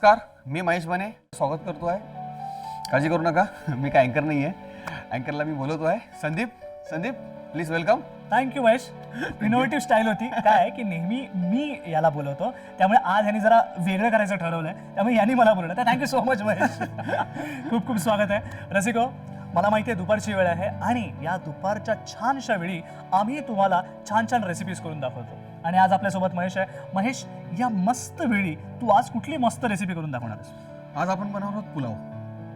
नमस्कार, मी महेश बने स्वागत करतो आहे. काळजी करू नका, मी काय अँकर नाही आहे. अँकरला मी बोलवतो आहे. Sandeep please welcome. Thank you Mahesh. Innovative style होती. काय आहे की नेहमी मी याला बोलवतो, त्यामुळे आज ह्याने जरा वेगळं करायचं ठरवलंय, त्यामुळे यांनी मला बोलवलं. तर थँक्यू सो मच महेश. खूप खूप स्वागत आहे. रसिको, मला माहिती आहे दुपारची वेळ आहे आणि या दुपारच्या छानशा वेळी आम्ही तुम्हाला छान छान रेसिपीज करून दाखवतो. आणि आज आपल्यासोबत महेश आहे. महेश, या मस्त वेळी तू आज कुठली मस्त रेसिपी करून दाखवणार आहेस? आज आपण बनवणार आहोत पुलाव.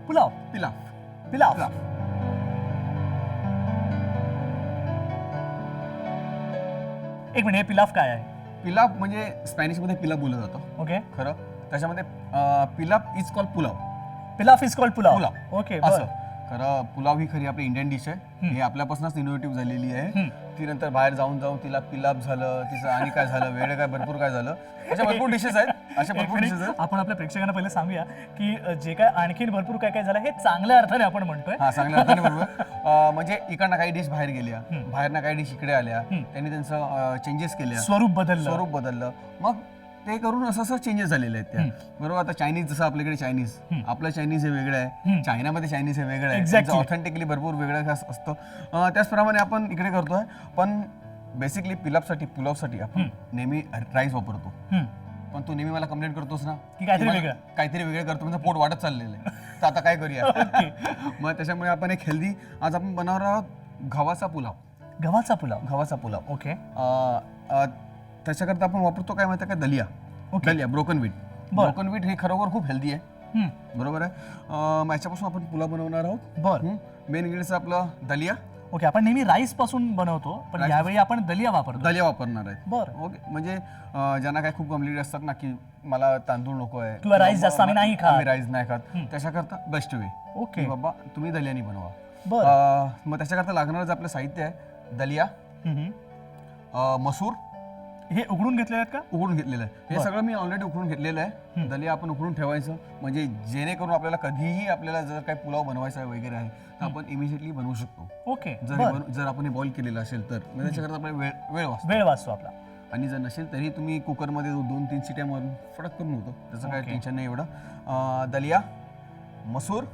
पिलाव. एक मिनिट, हे पिलाफ काय आहे? पिलाव म्हणजे स्पॅनिशमध्ये पिलाव बोललं जातं. ओके. खरं त्याच्यामध्ये pilav is called pulao. Pilaf is called pulao. Okay. असं खरं पुलाव ही खरी आपली इंडियन डिश आहे. ही आपल्यापासूनच इनोव्हेटिव्ह झालेली आहे. ती नंतर बाहेर जाऊन तिला पिलाप झालं, तिचं आणि काय झालं, वेळ काय भरपूर काय झालं, अशा भरपूर डिशेस आहेत. आपण आपल्या प्रेक्षकांना पहिले सांगूया की जे काय आणखीन भरपूर काय काय झालं हे चांगल्या अर्थाने आपण म्हणतोय. हा, चांगल्या अर्थाने बरोबर. म्हणजे इकडनं काही डिश बाहेर गेल्या, बाहेरनं काही डिश इकडे आल्या, त्यांनी त्यांचं चेंजेस केले, स्वरूप बदललं. मग ते करून असं चेंजेस झालेले आहेत त्या. बरोबर. आता चायनीज, जसं आपल्याकडे चायनीज, आपलं चायनीज हे वेगळं आहे, चायनामध्ये चायनीज हे वेगळं आहे, ऑथेंटिकली भरपूर वेगळं असतं. त्याचप्रमाणे आपण इकडे करतोय. पण बेसिकली पुलावसाठी आपण नेहमी राईस वापरतो. पण तू नेहमी मला कंप्लेंट करतोस ना की काहीतरी वेगळं करतो, म्हणजे पोट वाढत चाललेलं आहे. तर आता काय करूया? मग त्याच्यामुळे आपण एक हेल्दी आज आपण बनवणार आहोत गव्हाचा पुलाव. ओके. त्याच्याकरता आपण वापरतो काय माहिती का? दलिया. ब्रोकन व्हीट हे खरोखर खूप हेल्दी आहे. बरोबर आहे. याच्यापासून आपण पुलाव बनवणार आहोत. बरं. मेन इंग्रेडियंट्स आपलं दलिया. ओके. आपण नेहमी राईस पासून बनवतो, पण यावेळी आपण दलिया वापरणार आहे. बरं. ओके. म्हणजे ज्यांना काय खूप कम्प्लीट असतात ना की मला तांदूळ नको आहे किंवा राईस जास्त आम्ही नाही खात, त्याच्याकरता बेस्ट वे. ओके बाबा तुम्ही दलियानी बनवा. बरं. मग त्याच्याकरता लागणारं जे आपलं साहित्य आहे, दलिया, मसूर. हे उघडून घेतलेले आहेत का? उघडून घेतलेलं आहे. हे सगळं मी ऑलरेडी उघडून घेतलेलं आहे. दलिया आपण उघडून ठेवायचं, म्हणजे जेणेकरून आपल्याला कधीही आपल्याला जर काही पुलाव बनवायचा वगैरे आहे तर आपण इमिजिएटली बनवू शकतो. ओके. जर आपण हे बॉईल केलेलं असेल तर त्याच्याकरता आपल्याला वेळ वाचतो आपला. आणि जर नसेल तरी तुम्ही कुकरमध्ये 2-3 शिट्या मारून फडक करून होतो, त्याचं काही टेन्शन नाही एवढं. दलिया, मसूर,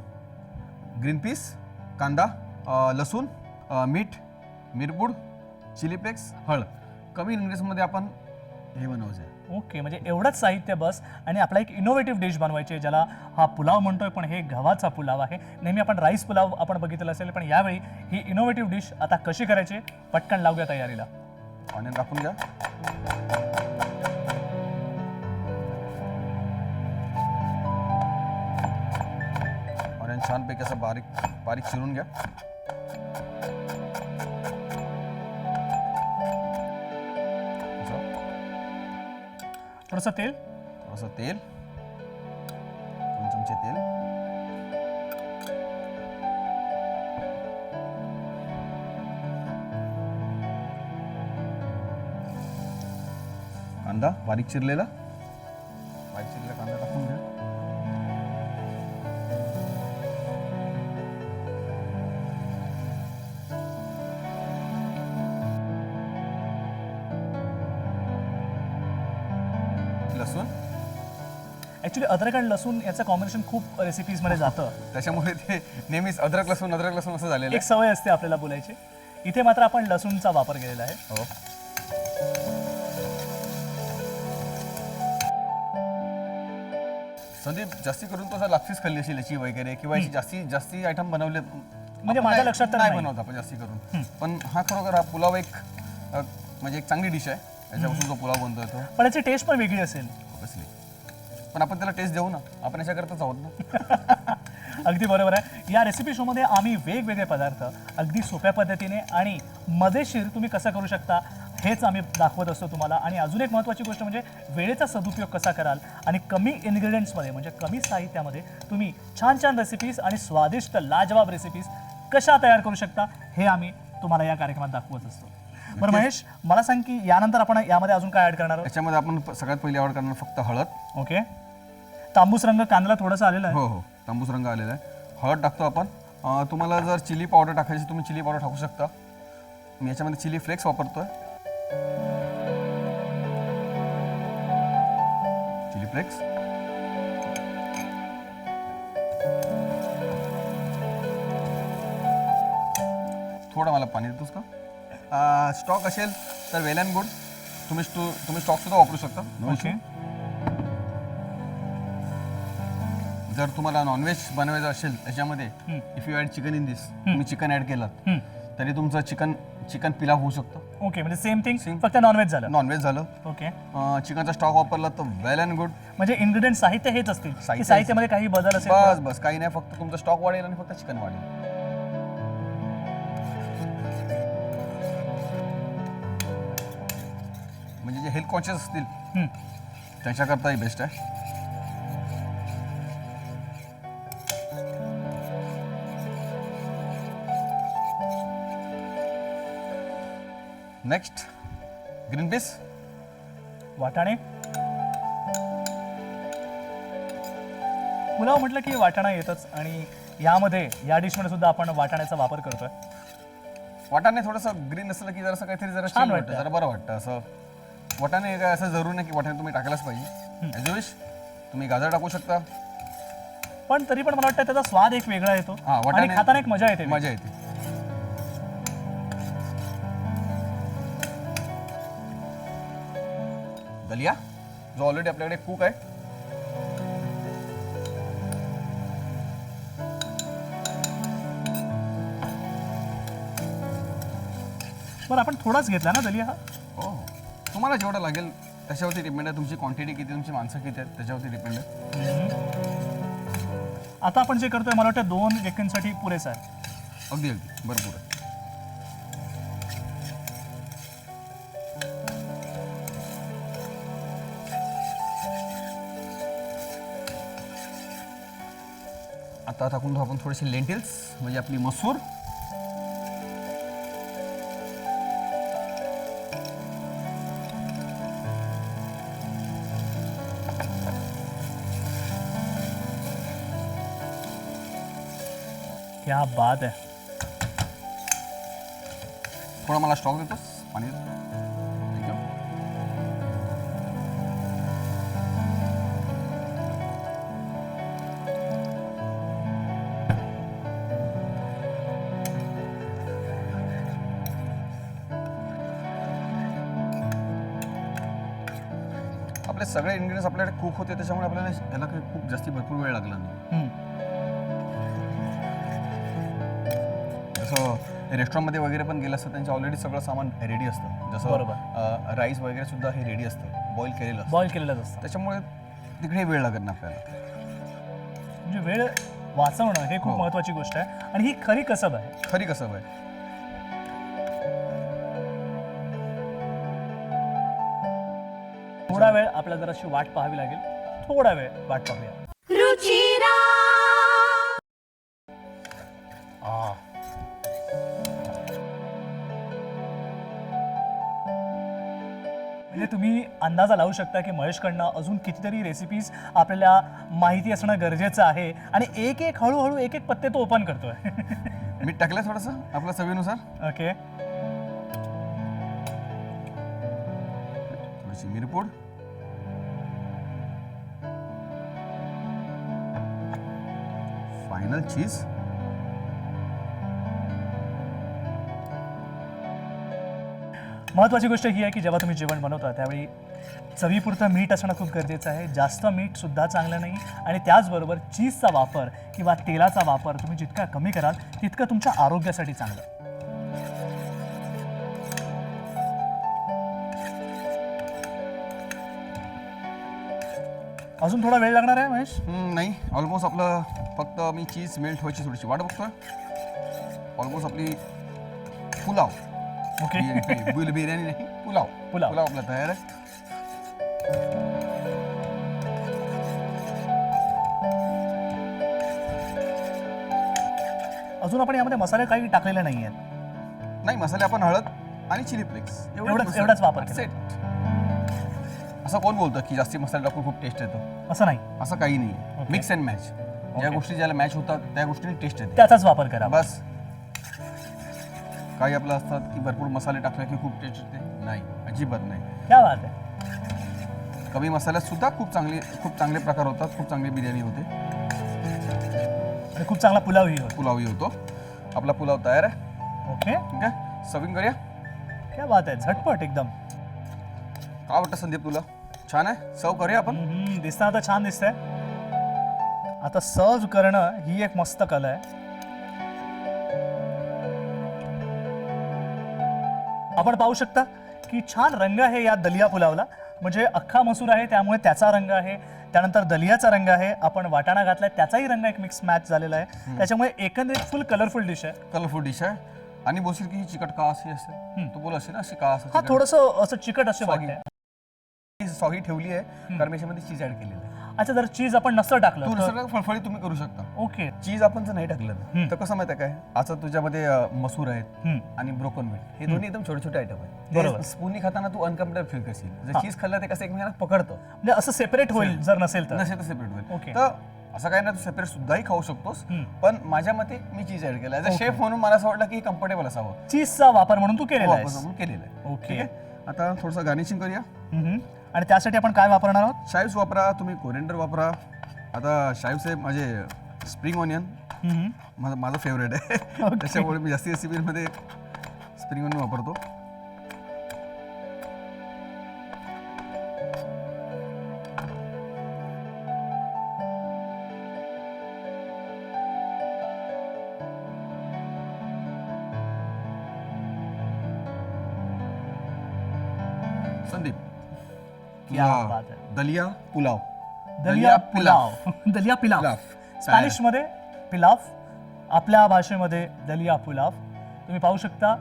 ग्रीन पीस, कांदा, लसूण, मीठ, मिरपूड, चिली फ्लेक्स, हळद. कमी इंग्रेडियंट्समध्ये आपण हे बनवायचं आहे. ओके. म्हणजे एवढंच साहित्य बस आणि आपला एक इनोव्हेटिव्ह डिश बनवायची आहे, ज्याला हा पुलाव म्हणतोय, पण हे गव्हाचा पुलाव आहे. नेहमी आपण राईस पुलाव आपण बघितलं असेल, पण यावेळी ही इनोव्हेटिव्ह डिश आता कशी करायची, पटकन लावूया तयारीला. ऑनियन कापून घ्या. ऑनियन छानपैकी असं बारीक चिरून घ्या. थोडंसं तेल, 2 चमचे तेल. कांदा बारीक चिरलेला कांदा टाकून घ्या. लसूण. ऍक्च्युली अद्रक आणि लसूण याचं कॉम्बिनेशन खूप रेसिपीज मध्ये जातं, त्याच्यामुळे ते नेहमीच अद्रक लसूण असं झालेलं एक सवय असते आपल्याला बोलायची. इथे मात्र आपण लसूणचा वापर केलेला आहे. हो. संदीप, जास्ती करून तो लापसीच खाल्ली असेल याची वगैरे, किंवा याची जास्ती आयटम बनवले म्हणजे माझ्या लक्षात तर नाही बनवत आपण जास्ती करून. पण हा खरोखर हा पुलाव एक म्हणजे एक चांगली डिश आहे. याच्यापासून जो पुलाव बनतोय तो, पण याची टेस्ट पण वेगळी असेल. पण आपण त्याला टेस्ट देऊ ना, आपण याच्याकरताच आहोत ना. अगदी बरोबर आहे. या रेसिपी शोमध्ये आम्ही वेगवेगळे पदार्थ अगदी सोप्या पद्धतीने आणि मजेशीर तुम्ही कसं करू शकता हेच आम्ही दाखवत असतो तुम्हाला. आणि अजून एक महत्त्वाची गोष्ट म्हणजे वेळेचा सदुपयोग कसा कराल आणि कमी इन्ग्रेडियंट्समध्ये म्हणजे कमी साहित्यामध्ये तुम्ही छान छान रेसिपीज आणि स्वादिष्ट लाजवाब रेसिपीज कशा तयार करू शकता हे आम्ही तुम्हाला या कार्यक्रमात दाखवत असतो. बरं महेश, मला सांग की यानंतर आपण यामध्ये अजून काय ऍड करणार आहोत? याच्यामध्ये आपण सगळ्यात पहिले ऍड करणार फक्त हळद. ओके. तांबूस रंग कांद्याला थोडासा आलेला आहे. हो, तांबूस रंग आलेला आहे. हळद टाकतो आपण. तुम्हाला जर चिली पावडर टाकायची तुम्ही चिली पावडर टाकू शकता. मी याच्यामध्ये चिली फ्लेक्स वापरतोय. चिली फ्लेक्स, थोडं मला पाणी देतोस का? स्टॉक असेल तर वेल अँड गुड, तुम्ही स्टॉक सुद्धा वापरू शकता. ओके. जर तुम्हाला नॉनव्हेज बनवायचं असेल त्याच्यामध्ये, if you add chicken in this, तुम्ही चिकन ॲड केलं तरी तुमचं चिकन पिलाव होऊ शकतं. ओके, म्हणजे सेम थिंग, फक्त नॉनव्हेज झालं. नॉनव्हेज झालं. ओके. चिकनचा स्टॉक वापरला तर वेल अँड गुड. म्हणजे इन्ग्रेडियंट साहित्य हेच असतील, साहित्य साहित्यामध्ये काही बदल असेल? बस काही नाही, फक्त तुमचा स्टॉक वाढेल आणि फक्त चिकन वाढेल. म्हणजे जे हेल्थ कॉन्शियस असतील त्याच्याकरताही बेस्ट आहे. नेक्स्ट ग्रीन पीस, वाटाणे. पुलाव म्हटलं की वाटाणा येतच, आणि यामध्ये या डिशमध्ये सुद्धा आपण वाटाण्याचा वापर करतोय. वाटाणे थोडंसं ग्रीन असलं की जरासं काहीतरी जरा छान छान वाटतं. वाटतं, जरा बरं वाटतं. असं वाटाणे काय असं जरूर नाही की वाटाणे तुम्ही टाकायलाच पाहिजे. ॲज विश, तुम्ही गाजर टाकू शकता. पण तरी पण मला वाटतं त्याचा स्वाद एक वेगळा येतो आणि वाटाणे खाताना एक मजा येते. मजा येते. दलिया जो ऑलरेडी आपल्याकडे कुक आहे. बरं, आपण थोडाच घेतला ना दलिया हा? हो, तुम्हाला जेवढं लागेल त्याच्यावरती डिपेंड आहे. तुमची क्वांटिटी किती, तुमची माणसं किती आहेत त्याच्यावरती डिपेंड आहे. आता आपण जे करतोय मला वाटतं 2 व्यक्तींसाठी पुरेसा आहे. अगदी भरपूर आहे. आता टाकून घेऊ आपण थोडेसे लेंटिल्स, म्हणजे आपली मसूर. क्या बात आहे. थोडा मला स्टॉक देतोस, पाणी देतो. थँक्यू. आपले सगळे इन्ग्रेडियंट्स आपल्याकडे कुक होते, त्याच्यामुळे आपल्याला याला काही खूप जास्ती भरपूर वेळ लागला नाही. जसं रेस्टॉरंटमध्ये वगैरे पण गेलं असतं, त्यांचं ऑलरेडी सगळं सामान रेडी असतं. जसं राईस वगैरे सुद्धा हे रेडी असतं, बॉईल केलेलं असतं. बॉईल केलेलंच असतं, त्याच्यामुळे तिकडे वेळ लागत नाही आपल्याला. म्हणजे वेळ वाचवणं हे खूप महत्त्वाची गोष्ट आहे, आणि ही खरी कसब आहे. खरी कसब आहे. थोडा वेळ आपल्याला जराशी वाट पाहावी लागेल. थोडा वेळ वाट पाहूया. रुचिरा म्हणजे तुम्ही अंदाजा लावू शकता की महेशकडनं अजून कितीतरी रेसिपीज आपल्याला माहिती असणं गरजेचं आहे, आणि एक एक हळूहळू एक एक पत्ते तो ओपन करतोय. मीठ टाकलं थोडंसं आपल्या चवीनुसार. ओके. थोडीशी मिरपूड, फायनल चीज. महत्त्वाची गोष्ट ही आहे की जेव्हा तुम्ही जेवण बनवता त्यावेळी चवीपुरतं मीठ असणं खूप गरजेचं आहे. जास्त मीठ सुद्धा चांगलं नाही, आणि त्याचबरोबर चीजचा वापर किंवा तेलाचा वापर तुम्ही जितका कमी कराल तितकं तुमच्या आरोग्यासाठी चांगलं. अजून थोडा वेळ लागणार आहे महेश? नाही, ऑलमोस्ट आपलं फक्त मी चीज मेल्ट व्हायची थोडीशी वाट बघतोय. ऑलमोस्ट आपली पुलाव, ओके. बिर्याणी नाही, पुलाव पुलाव आपला तयार आहे. अजून आपण यामध्ये मसाले काही टाकलेले नाही आहेत. नाही, मसाले आपण हळद आणि चिली फ्लेक्स एवढाच वापर केला. सेट. असं कोण बोलतं की जास्ती मसाले टाकून खूप टेस्ट येतो? असं नाही, असं काही नाही. Mix and match. ज्या गोष्टी ज्याला मॅच होतात त्या गोष्टीने टेस्ट येते. त्याचाच वापर करा बस. काही आपलं असतात की भरपूर मसाले टाकले की खूप टेस्ट येते. नाही, अजिबात नाही. क्या बात आहे. कमी मसाल्यात सुद्धा खूप चांगले प्रकार होतात, खूप चांगली बिर्याणी होते आणि खूप चांगला पुलावही होतो. पुलावही होतो. आपला पुलाव तयार आहे. ओके, ठीक आहे. सर्विंग करूया. क्या बात आहे, झटपट एकदम. काय वाटतं संदीप तुला? छान आहे, सर्व करूया आपण. दिसतं आता छान दिसतंय. आता सर्व करणं ही एक मस्त कला आहे. आपण पाहू शकता की छान रंग आहे या दलिया पुलावला. म्हणजे अख्खा मसूर आहे त्यामुळे त्याचा रंग आहे, त्यानंतर दलियाचा रंग आहे, आपण वाटाणा घातलाय त्याचाही रंग एक मिक्स मॅच झालेला आहे. त्याच्यामुळे एकंदरीत फुल कलरफुल डिश आहे. कलरफुल डिश आहे. आणि बोलशील की ही चिकट का अशी असते, तू बोल अशी ना, अशी का असं हा थोडंसं असं चिकट असे Soggy. वाटतंय. सॉगी ठेवली आहे कारण मी याच्यामध्ये चीज ऍड केलेलं आहे. अच्छा, जर चीज आपण नसतं टाकलं तू तर सगळं फळफळी तुम्ही करू शकता. ओके. चीज आपण जर नाही टाकलं तर कसं माहिती आहे काय, आता तुझ्यामध्ये मसूर आहेत आणि ब्रोकन मीट हे दोन्ही एकदम छोटे छोटे आयटम आहेत. बरोबर. स्पूननी खाताना तू अनकम्फर्टेबल फील करशील. जर चीज खाल्लं ते कसं एकमेकांना पकडतं, म्हणजे असं सेपरेट होईल जर नसेल तर. नसेल तर सेपरेट होईल. Okay. तर असं काही नाही, तू सेपरेट सुद्धाही खाऊ शकतोस. पण माझ्या मते मी चीज ऍड केलं. ऍज अ शेफ म्हणून मला असं वाटलं की कम्फर्टेबल असावं, चीजचा वापर म्हणून तू केलेला वापर आहेस. म्हणून केलेलं आहे. ओके. ठीक आहे. आता थोडंसं गार्निशिंग करूया. आणि त्यासाठी आपण काय वापरणार आहोत? शाईव्स वापरा, तुम्ही कोरिएंडर वापरा. आता शाईव्स आहे माझे स्प्रिंग ऑनियन, माझं फेवरेट आहे. त्याच्यामुळे मी जास्ती रेसिपीमध्ये स्प्रिंग ऑनियन वापरतो. संदीप, क्या तुला बात आहे. दलिया पुलाव. दलिया पुलाव. दलिया पिलाव. पुलाव. स्पॅनिश मध्ये पिलाव, आपल्या भाषेमध्ये दलिया पुलाव. तुम्ही पाहू शकता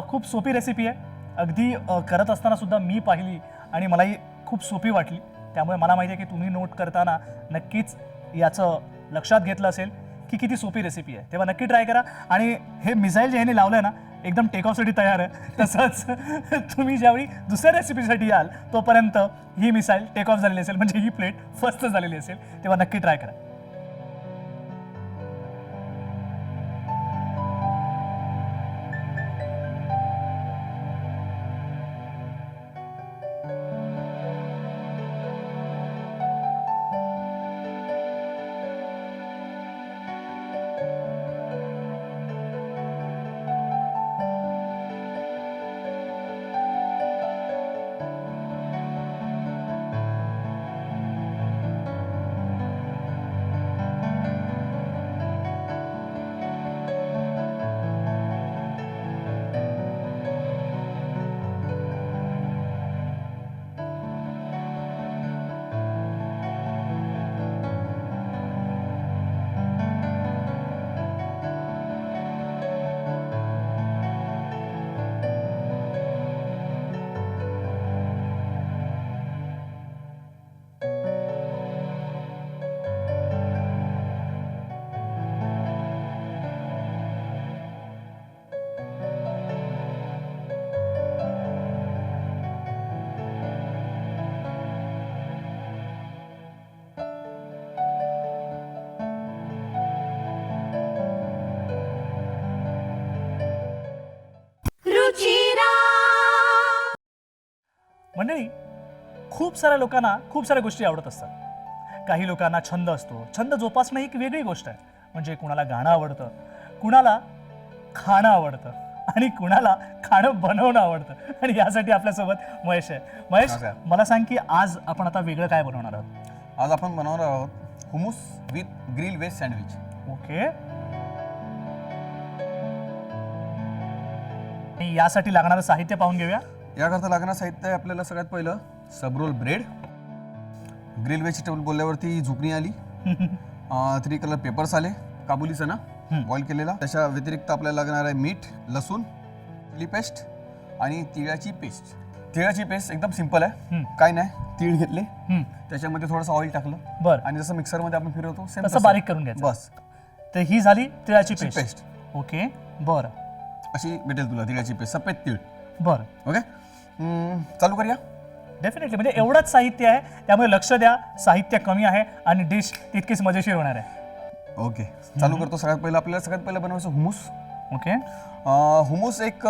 खूप सोपी रेसिपी आहे. अगदी करत असताना सुद्धा मी पाहिली आणि मलाही खूप सोपी वाटली. त्यामुळे मला माहिती आहे की तुम्ही नोट करताना नक्कीच याचं लक्षात घेतलं असेल की किती सोपी रेसिपी आहे. तेव्हा नक्की ट्राय करा. आणि हे मिसाईल जे ह्याने लावलंय ना, एकदम टेकऑफसाठी तयार आहे. तसंच तुम्ही ज्यावेळी दुसऱ्या रेसिपीसाठी याल तोपर्यंत ही मिसाईल टेक ऑफ झालेली असेल, म्हणजे ही प्लेट फर्स्ट झालेली असेल. तेव्हा नक्की ट्राय करा. मंडळी, खूप साऱ्या लोकांना खूप साऱ्या गोष्टी आवडत असतात. काही लोकांना छंद असतो. छंद जोपासणं ही एक वेगळी गोष्ट आहे. म्हणजे कुणाला गाणं आवडतं, कुणाला खाणं आवडतं आणि कुणाला खाणं बनवणं आवडतं. आणि यासाठी आपल्यासोबत महेश आहे. महेश, मला सांग की आज आपण आता वेगळं काय बनवणार आहोत? आज आपण बनवणार आहोत hummus with grill veg sandwich. Okay. आणि यासाठी लागणारं साहित्य पाहून घेऊया. याकरता लागणारं साहित्य आहे आपल्याला सगळ्यात पहिलं सबरोल ब्रेड, ग्रिल व्हेजिटेबल बोलल्यावरती झुकणी आली, 3 कलर पेपर्स आले, काबुली चना बॉईल केलेला. त्याच्या व्यतिरिक्त आपल्याला लागणार आहे मीठ, लसूण, चिली पेस्ट आणि तिळाची पेस्ट. तिळाची पेस्ट एकदम सिंपल आहे. काय नाही, तीळ घेतले, त्याच्यामध्ये थोडंसं ऑइल टाकलं बरं, आणि जसं मिक्सरमध्ये आपण फिरवतो सेम तसं बारीक करून घ्यायचं. बस. तर ही झाली तिळाची पेस्ट. पेस्ट. ओके, बरं अशी भेटेल तुला तिळाची पेस्ट, सफेद तीळ. बरं, ओके, चालू करूया. डेफिनेटली. म्हणजे एवढंच साहित्य आहे, त्यामुळे लक्ष द्या. साहित्य कमी आहे आणि डिश तितकीच मजेशीर होणार आहे. ओके, चालू करतो. आपल्याला सगळ्यात पहिलं बनवायचं हुमूस. ओके. हुमूस एक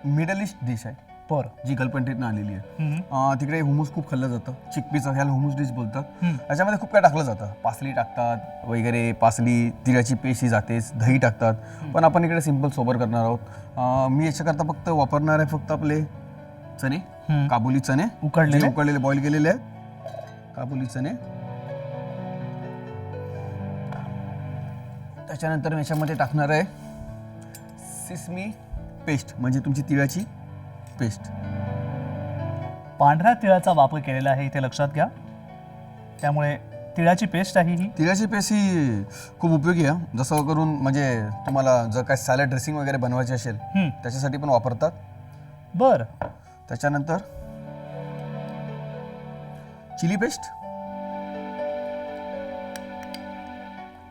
मिडल ईस्ट डिश आहे. बरं. जी गल्फ कंट्रीतनं आलेली आहे. हम्म. तिकडे हुमूस खूप खाल्लं जातं, चिकपीचं, ह्याला हुमूस डिश बोलतात. याच्यामध्ये खूप काय टाकलं जातं, पासली टाकतात वगैरे, पासली, तिळाची पेस्ट ही जातेच, दही टाकतात. पण आपण इकडे सिंपल सोबर करणार आहोत. मी याच्याकरता फक्त वापरणार आहे फक्त आपले चणे, काबुली चणे उकडलेले बॉईल केलेले आहेत, काबुली चणे. त्याच्यानंतर मी याच्यामध्ये टाकणार आहे सिसमी पेस्ट, म्हणजे तुमची तिळाची पेस्ट. पांढऱ्या तिळाचा वापर केलेला आहे इथे लक्षात घ्या, त्यामुळे तिळाची पेस्ट आहे ही. तिळाची पेस्ट ही खूप उपयोगी आहे, जसं करून म्हणजे तुम्हाला जर काय सॅलड ड्रेसिंग वगैरे बनवायची असेल त्याच्यासाठी पण वापरतात. बर. त्याच्यानंतर चिली पेस्ट,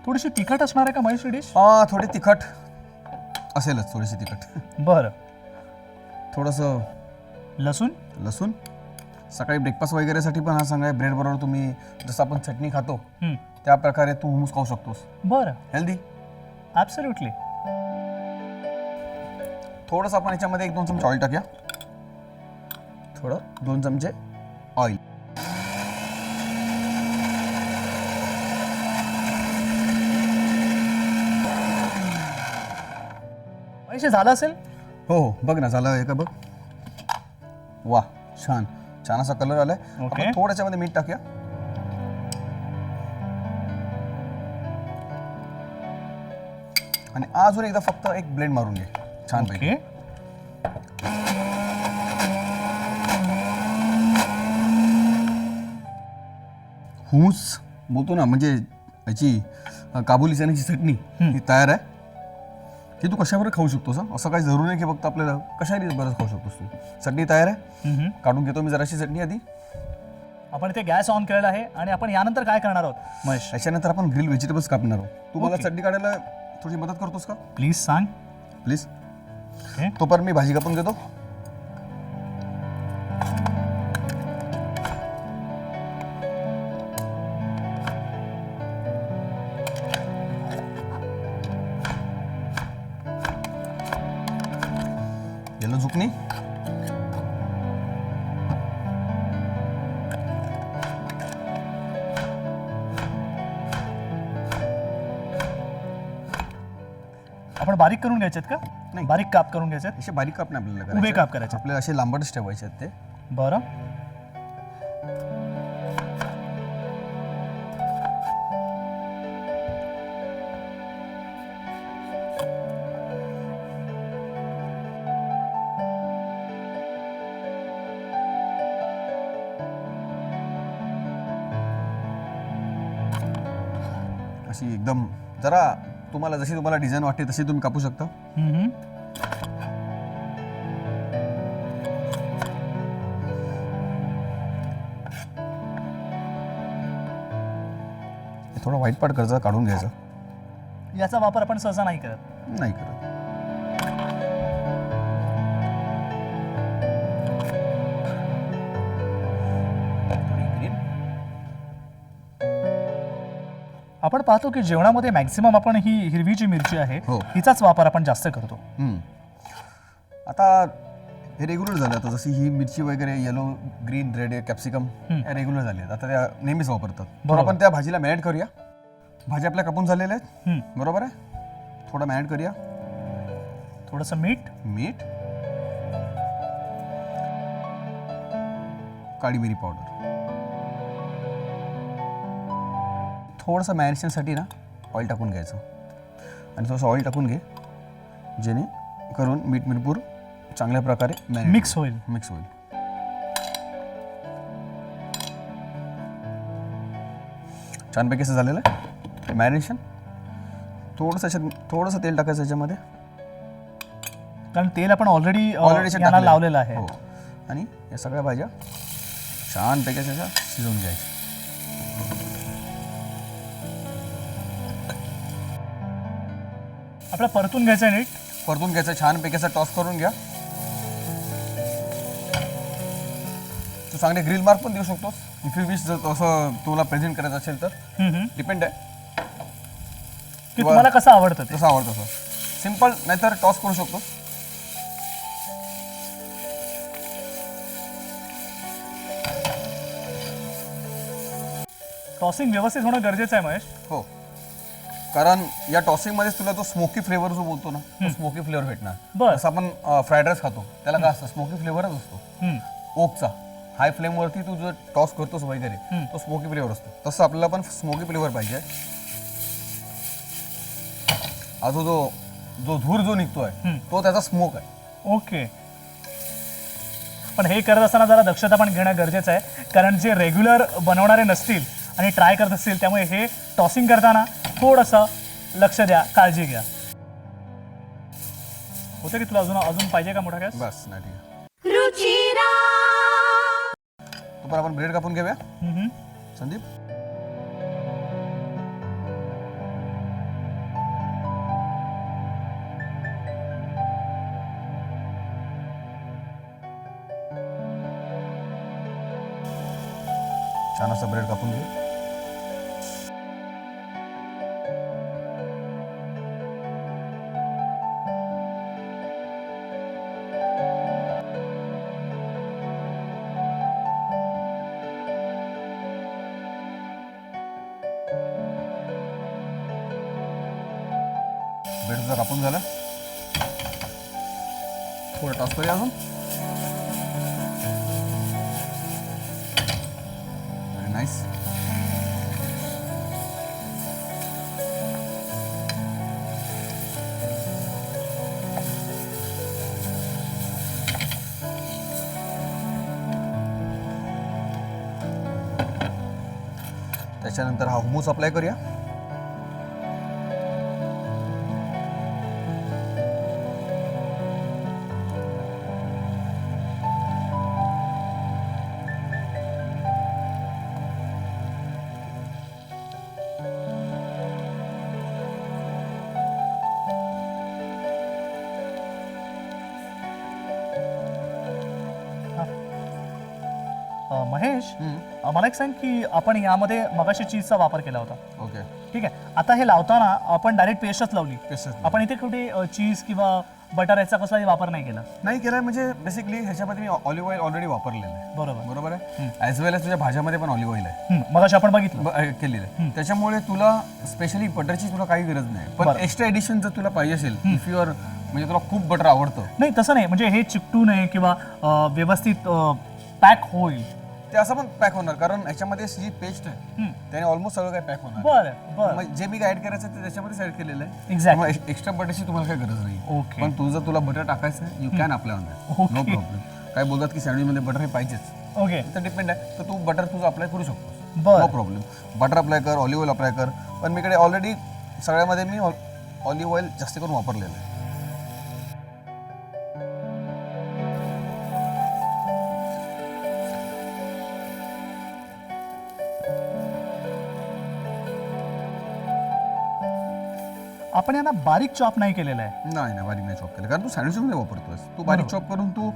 थोडीशी तिखट असणार आहे का महेश डिश? थोडी तिखट असेलच, थोडीशी तिखट. बरं. थोडंसं लसूण. सकाळी ब्रेकफास्ट वगैरेसाठी पण हा चांगला आहे. ब्रेड बरोबर तुम्ही जसं आपण चटणी खातो त्या प्रकारे तू हुमूस खाऊ शकतोस. बरं. हेल्दी. ॲब्सोल्युटली. थोडंसं आपण याच्यामध्ये 1-2 चमचे ऑइल टाकूया, 2 चमचे ऑइल. महेश झालं असेल? हो, बघ ना, झालं आहे का बघ. वा, छान असा कलर आलाय. ओके. आपण थोडं याच्यामध्ये मीठ टाकूया. आणि अजून एकदा फक्त एक ब्लेंड मारून घे छान पैकी. हुमूस बोलतो ना, म्हणजे याची काबुली चण्याची चटणी ही तयार आहे. की तू कशावर खाऊ शकतोस. असं काही जरूर नाही की फक्त आपल्याला कशाही बरंच खाऊ शकतोस तू. चटणी तयार आहे, काढून घेतो मी जराशी चटणी आधी. आपण इथे गॅस ऑन केलेला आहे आणि आपण यानंतर काय करणार आहोत महेश? याच्यानंतर आपण ग्रिल व्हेजिटेबल्स कापणार आहोत. तू मला चटणी काढायला थोडी मदत करतोस का? प्लीज सांग. प्लीज. तोपर्यंत मी भाजी कापून घेतो. याला झुकणी. आपण बारीक करून घ्यायचेत का? नाही, बारीक काप करून घ्यायचे. असे बारीक काप नाही आपल्याला उभे काप करायचे आपल्याला, असे लांबटच ठेवायचे आहेत ते. बरं. अशी एकदम जरा जशी तुम्हाला डिझाईन वाटते तशी तुम्ही कापू शकता. थोडं व्हाईट पार्ट कर्ज काढून घ्यायचं. याचा वापर आपण सहसा नाही करत. नाही करत. आपण पाहतो की जेवणामध्ये मॅक्सिमम आपण ही हिरवी जी मिरची आहे हिचाच वापर आपण जास्त करतो. आता हे रेग्युलर झालं. आता जशी ही मिरची वगैरे yellow, green, red, capsicum regular झाले आहेत, आता त्या नेहमीच वापरतात. बरोबर. आपण त्या भाजीला मॅरिनेट करूया. भाजी आपल्या कापून झालेल्या आहेत, बरोबर आहे. थोडं मॅरिनेट करूया. थोडंसं मीठ, काळी मिरी पावडर. थोडंसं मॅरिनेशनसाठी ना ऑइल टाकून घ्यायचं आणि थोडंसं ऑइल टाकून घे, जेणे करून मीठ मिरपूर चांगल्या प्रकारे मिक्स होईल. छानपैकी असं झालेलं आहे मॅरिनेशन. थोडंसं तेल टाकायचं याच्यामध्ये, कारण तेल आपण ऑलरेडी लावलेलं आहे. हो. आणि या सगळ्या भाज्या छानपैकी त्याच्या शिजवून घ्यायच्या. आपल्याला परतून घ्यायचं, नीट परतून घ्यायचं, छानपैकी असं टॉस करून घ्या. तू चांगले ग्रिल मार्क पण देऊ शकतोस इफ यू विश, जर तसं तुला प्रेझेंट करायचं असेल तर. डिपेंड आहे की तुम्हाला कसं आवडतं, तसं आवडतं तसं. सिम्पल, नाहीतर टॉस करू शकतो. टॉसिंग व्यवस्थित होणं गरजेचं आहे महेश. हो, कारण या टॉसिंग मध्ये तुला तो स्मोकी फ्लेवर जो बोलतो ना, तो स्मोकी फ्लेवर भेटणार. बरं. जसं आपण फ्राईड राईस खातो त्याला काय असतं, स्मोकी फ्लेवरच असतो. ओकचा हाय फ्लेम वरती तू जो टॉस करतोस वगैरे तो स्मोकी फ्लेवर असतो. तसं आपल्याला पण स्मोकी फ्लेवर पाहिजे. अजून जो धूर जो निघतोय तो त्याचा स्मोक आहे. ओके. पण हे करत असताना जरा दक्षता पण घेणं गरजेचं आहे, कारण जे रेग्युलर बनवणारे नसतील आणि ट्राय करत असतील, त्यामुळे हे टॉसिंग करताना थोडंसं लक्ष द्या, काळजी घ्या. होतं की तुला अजून पाहिजे का मोठा गॅस? बस नाही, ठीक आहे. तोपर्यंत आपण ब्रेड कापून घेऊया. संदीप, छान असा ब्रेड कापून घे. ब्रेड सुद्धा कापून झालं. थोडं टॉस करूया अजून. Very nice. त्याच्यानंतर हा हुमूस अप्लाय करूया. महेश, मला एक सांग की आपण यामध्ये मगाशी चीजचा वापर केला होता. ओके, ठीक आहे. आता हे लावताना आपण डायरेक्ट पेस्टच लावली. पेस्टच. आपण इथे कुठे चीज किंवा बटर याचा कसलाही वापर नाही केला. नाही केलाय. म्हणजे बेसिकली ह्याच्यामध्ये मी ऑलिव्ह ऑइल ऑलरेडी वापरलेलं आहे. बरोबर आहे. ॲज वेल एज तुझ्या भाज्यामध्ये पण ऑलिव्ह ऑइल आहे. मगाशी आपण बघितलं केलेलं आहे. त्याच्यामुळे तुला स्पेशली बटरची तुला काही गरज नाही. पण एक्स्ट्रा एडिशन जर तुला पाहिजे असेल, इफ यू आर म्हणजे तुला खूप बटर आवडतं, नाही तसं नाही, म्हणजे हे चिकटू नये किंवा व्यवस्थित पॅक होईल, ते असं पण पॅक होणार. कारण ह्याच्यामध्ये जी पेस्ट आहे त्याने ऑलमोस्ट सगळं काही पॅक होणार. बरं. मग जे मी ऍड करायचं ते त्याच्यामध्येच ऍड केलेलं आहे. एक्झॅक्टली. एक्स्ट्रा बटरची तुम्हाला काही गरज नाही. ओके. पण तुझं तुला बटर टाकायचं आहे, you can apply on that, no problem. काय बोलतात की सँडविचमध्ये बटर हे पाहिजेच, ओके, तर डिपेंड आहे. तर तू बटर तुझं अप्लाय करू शकतोस, बरं. No problem. बटर अप्लाय कर, ऑलिव्ह ऑइल अप्लाय कर. पण मी इकडे ऑलरेडी सगळ्यामध्ये मी ऑलिव्ह ऑइल जास्त करून वापरलेलं आहे. आपण यांना बारीक चॉप नाही केलेलं आहे. नाही, बारीक नाही चॉप केलं, कारण तू सँडविचमध्ये वापरतोस. तू बारीक चॉप करून तू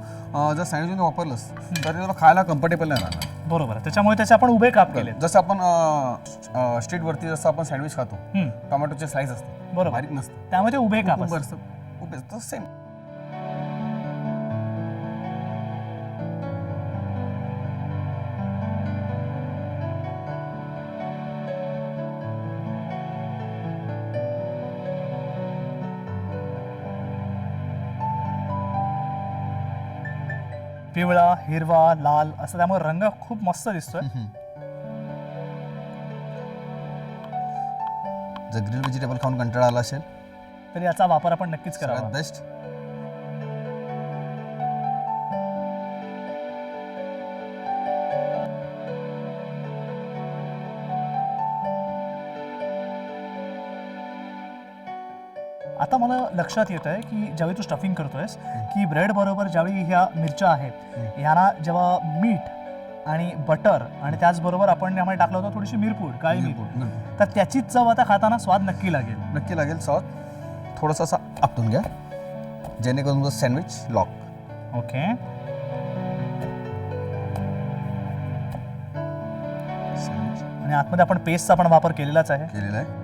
जर सँडविचमध्ये वापरलंस तर ते तुला खायला कम्फर्टेबल नाही राहणार. बरोबर. त्याच्यामुळे त्याचे आपण उभे काप केले. जसं आपण स्ट्रीटवरती जसं आपण सँडविच खातो, टोमॅटोचे स्लाइस असतात, बरोबर, बारीक नसतं, त्यामुळे ते उभे काप असतात. उभे तर सेम. पिवळा, हिरवा, लाल असं, त्यामुळे रंग खूप मस्त दिसतोय. जर ग्रिल व्हेजिटेबल खाऊन कंटाळा आला असेल तर याचा वापर आपण नक्कीच करावा. बेस्ट. आता मला लक्षात येत आहे की ज्यावेळी तू स्टफिंग करतोयस की ब्रेड बरोबर ज्यावेळी ह्या मिरच्या आहेत ह्यांना जेव्हा मीठ आणि बटर आणि त्याचबरोबर आपण यामध्ये टाकलं होतं थोडीशी मिरपूड, काळी मिरपूड, तर त्याची चव आता खाताना स्वाद नक्की लागेल. नक्की लागेल. स्वाद थोडंसं असं आपटून घ्या जेणेकरून तुझं सँडविच लॉक. ओके. आणि आतमध्ये आपण पेस्टचा पण वापर केलेलाच आहे. केलेला आहे.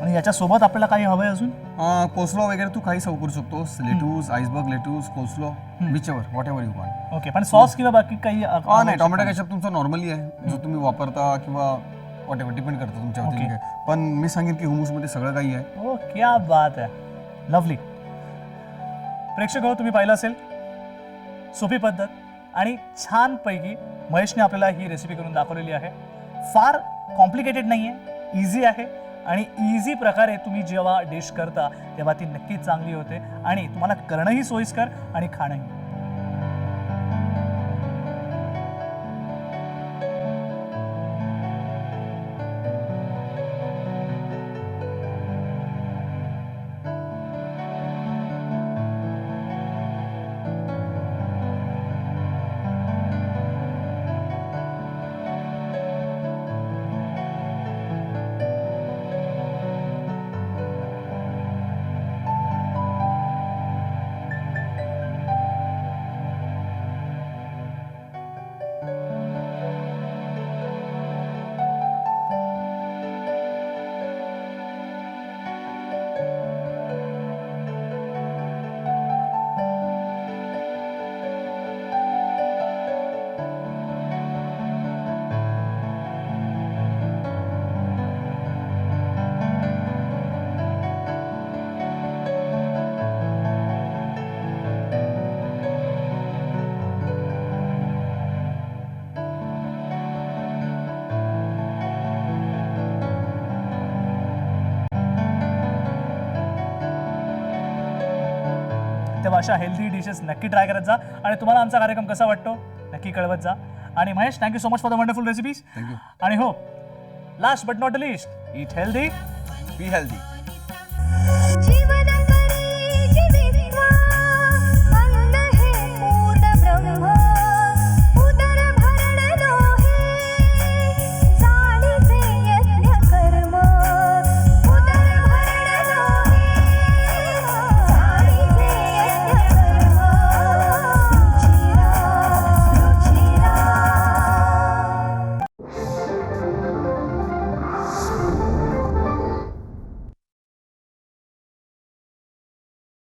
आणि याच्यासोबत आपल्याला काही हवंय अजून? कोस्लो वगैरे तू काही सर्व करू शकतोस, lettuce, iceberg lettuce, coleslaw, whichever whatever you want. Okay, पण सॉस किंवा बाकी काही नाही, टोमॅटो केचप तुमचा नॉर्मली आहे जो तुम्ही वापरता किंवा व्हॉट एव्हर डिपेंड करतं तुमच्यावरती. Okay. पण मी सांगेन की हुमूसमध्ये सगळं काही आहे. ओ क्या बात आहे, लवली. प्रेक्षक हो, तुम्ही पाहिलं असेल सोपी पद्धत आणि छानपैकी महेशने आपल्याला ही रेसिपी करून दाखवलेली आहे. फार कॉम्प्लिकेटेड नाही आहे, इझी आहे आणि इझी प्रकारे तुम्ही जेव्हा डिश करता तेव्हा ती नक्कीच चांगली होते आणि तुम्हाला करणंही सोयीस्कर आणि खाणंही. तेव्हा अशा हेल्दी डिशेस नक्की ट्राय करत जा आणि तुम्हाला आमचा कार्यक्रम कसा वाटतो नक्की कळवत जा. आणि Mahesh, thank you so much for the wonderful recipes. Thank you. आणि हो, last but not the list, eat healthy, be healthy.